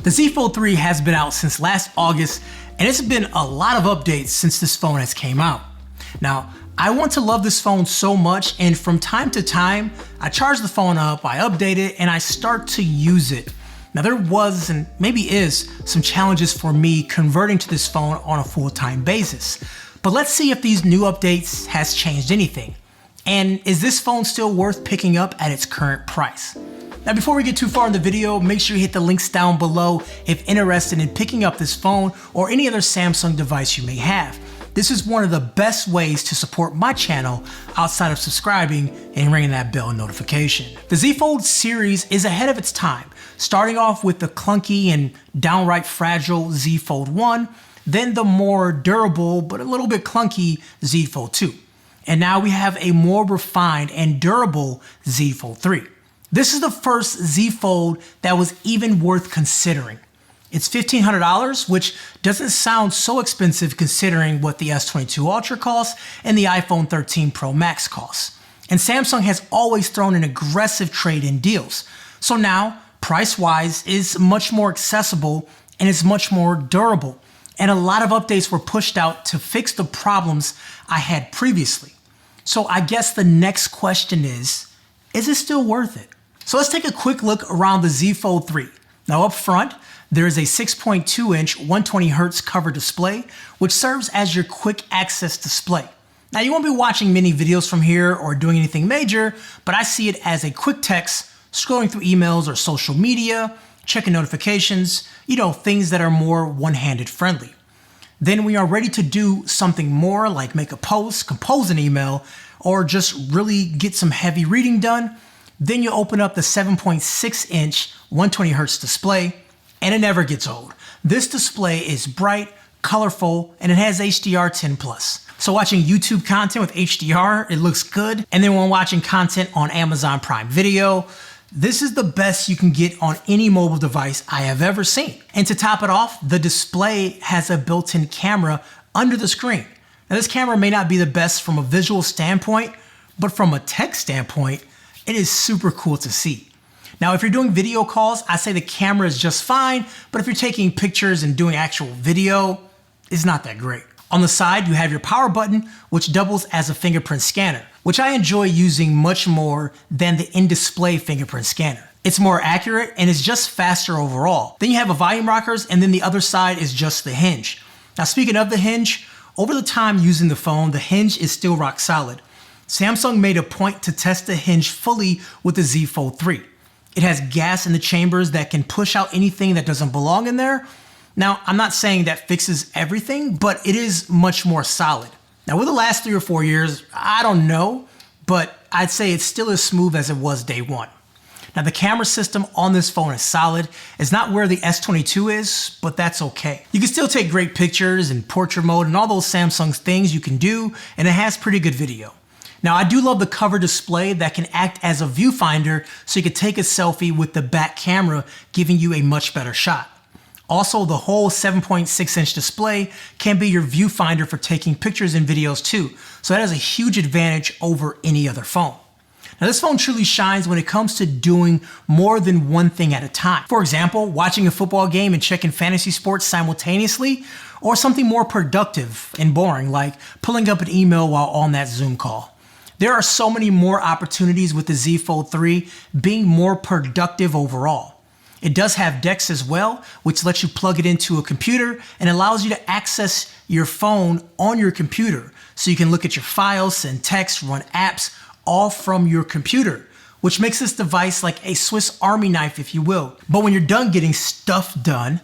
The Z Fold 3 has been out since last August, and it's been a lot of updates since this phone has came out. Now, I want to love this phone so much, and from time to time, I charge the phone up, I update it, and I start to use it. Now there was, and maybe is, some challenges for me converting to this phone on a full-time basis. But let's see if these new updates has changed anything. And is this phone still worth picking up at its current price? Now before we get too far in the video, make sure you hit the links down below if interested in picking up this phone or any other Samsung device you may have. This is one of the best ways to support my channel outside of subscribing and ringing that bell notification. The Z Fold series is ahead of its time, starting off with the clunky and downright fragile Z Fold 1, then the more durable but a little bit clunky Z Fold 2. And now we have a more refined and durable Z Fold 3. This is the first Z Fold that was even worth considering. It's $1,500, which doesn't sound so expensive considering what the S22 Ultra costs and the iPhone 13 Pro Max costs. And Samsung has always thrown in aggressive trade-in deals. So now, price-wise, is much more accessible and is much more durable. And a lot of updates were pushed out to fix the problems I had previously. So I guess the next question is it still worth it? So let's take a quick look around the Z Fold 3. Now up front, there is a 6.2-inch 120Hz cover display, which serves as your quick access display. Now you won't be watching many videos from here or doing anything major, but I see it as a quick text, scrolling through emails or social media, checking notifications, things that are more one-handed friendly. Then when you're ready to do something more like make a post, compose an email, or just really get some heavy reading done, then you open up the 7.6-inch 120Hz display, and it never gets old. This display is bright, colorful, and it has HDR10+. So watching YouTube content with HDR, it looks good. And then when watching content on Amazon Prime Video, this is the best you can get on any mobile device I have ever seen. And to top it off, the display has a built-in camera under the screen. Now this camera may not be the best from a visual standpoint, but from a tech standpoint, it is super cool to see. Now, if you're doing video calls, I say the camera is just fine, but if you're taking pictures and doing actual video, it's not that great. On the side, you have your power button, which doubles as a fingerprint scanner, which I enjoy using much more than the in-display fingerprint scanner. It's more accurate and it's just faster overall. Then you have a volume rockers, and then the other side is just the hinge. Now, speaking of the hinge, over the time using the phone, the hinge is still rock solid. Samsung made a point to test the hinge fully with the Z Fold 3. It has gas in the chambers that can push out anything that doesn't belong in there. Now, I'm not saying that fixes everything, but it is much more solid. Now, with the last 3 or 4 years, I don't know, but I'd say it's still as smooth as it was day one. Now, the camera system on this phone is solid. It's not where the S22 is, but that's okay. You can still take great pictures and portrait mode and all those Samsung things you can do, and it has pretty good video. Now, I do love the cover display that can act as a viewfinder so you can take a selfie with the back camera, giving you a much better shot. Also, the whole 7.6-inch display can be your viewfinder for taking pictures and videos too, so that has a huge advantage over any other phone. Now, this phone truly shines when it comes to doing more than one thing at a time. For example, watching a football game and checking fantasy sports simultaneously, or something more productive and boring like pulling up an email while on that Zoom call. There are so many more opportunities with the Z Fold 3 being more productive overall. It does have DeX as well, which lets you plug it into a computer and allows you to access your phone on your computer. So you can look at your files, send text, run apps, all from your computer, which makes this device like a Swiss Army knife, if you will. But when you're done getting stuff done,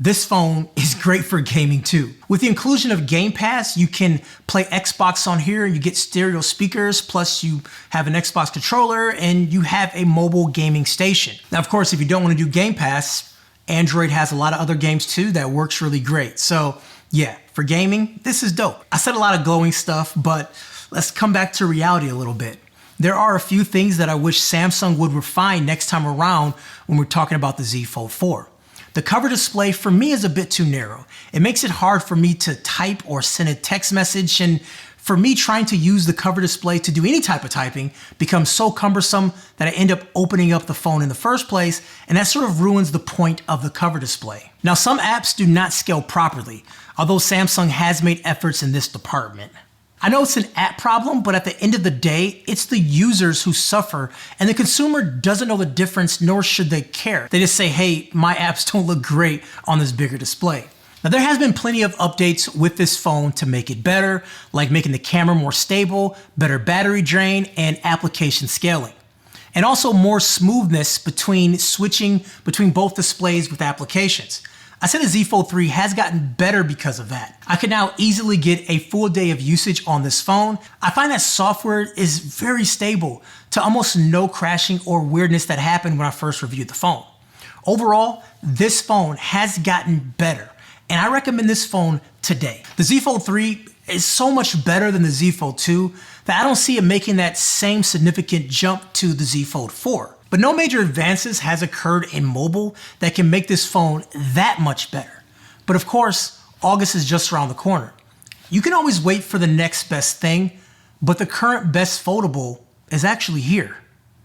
this phone is great for gaming too. With the inclusion of Game Pass, you can play Xbox on here, you get stereo speakers, plus you have an Xbox controller and you have a mobile gaming station. Now, of course, if you don't want to do Game Pass, Android has a lot of other games too that works really great. So yeah, for gaming, this is dope. I said a lot of glowing stuff, but let's come back to reality a little bit. There are a few things that I wish Samsung would refine next time around when we're talking about the Z Fold 4. The cover display for me is a bit too narrow. It makes it hard for me to type or send a text message, and For me, trying to use the cover display to do any type of typing becomes so cumbersome that I end up opening up the phone in the first place, and that sort of ruins the point of the cover display. Now, some apps do not scale properly, although Samsung has made efforts in this department. I know it's an app problem, but at the end of the day, it's the users who suffer, and the consumer doesn't know the difference, nor should they care. They just say, hey, my apps don't look great on this bigger display. Now, there has been plenty of updates with this phone to make it better, like making the camera more stable, better battery drain, and application scaling. And also more smoothness between switching between both displays with applications. I said the Z Fold 3 has gotten better because of that. I can now easily get a full day of usage on this phone. I find that software is very stable to almost no crashing or weirdness that happened when I first reviewed the phone. Overall, this phone has gotten better, and I recommend this phone today. The Z Fold 3 is so much better than the Z Fold 2 that I don't see it making that same significant jump to the Z Fold 4. But no major advances has occurred in mobile that can make this phone that much better. But of course, August is just around the corner. You can always wait for the next best thing, but the current best foldable is actually here.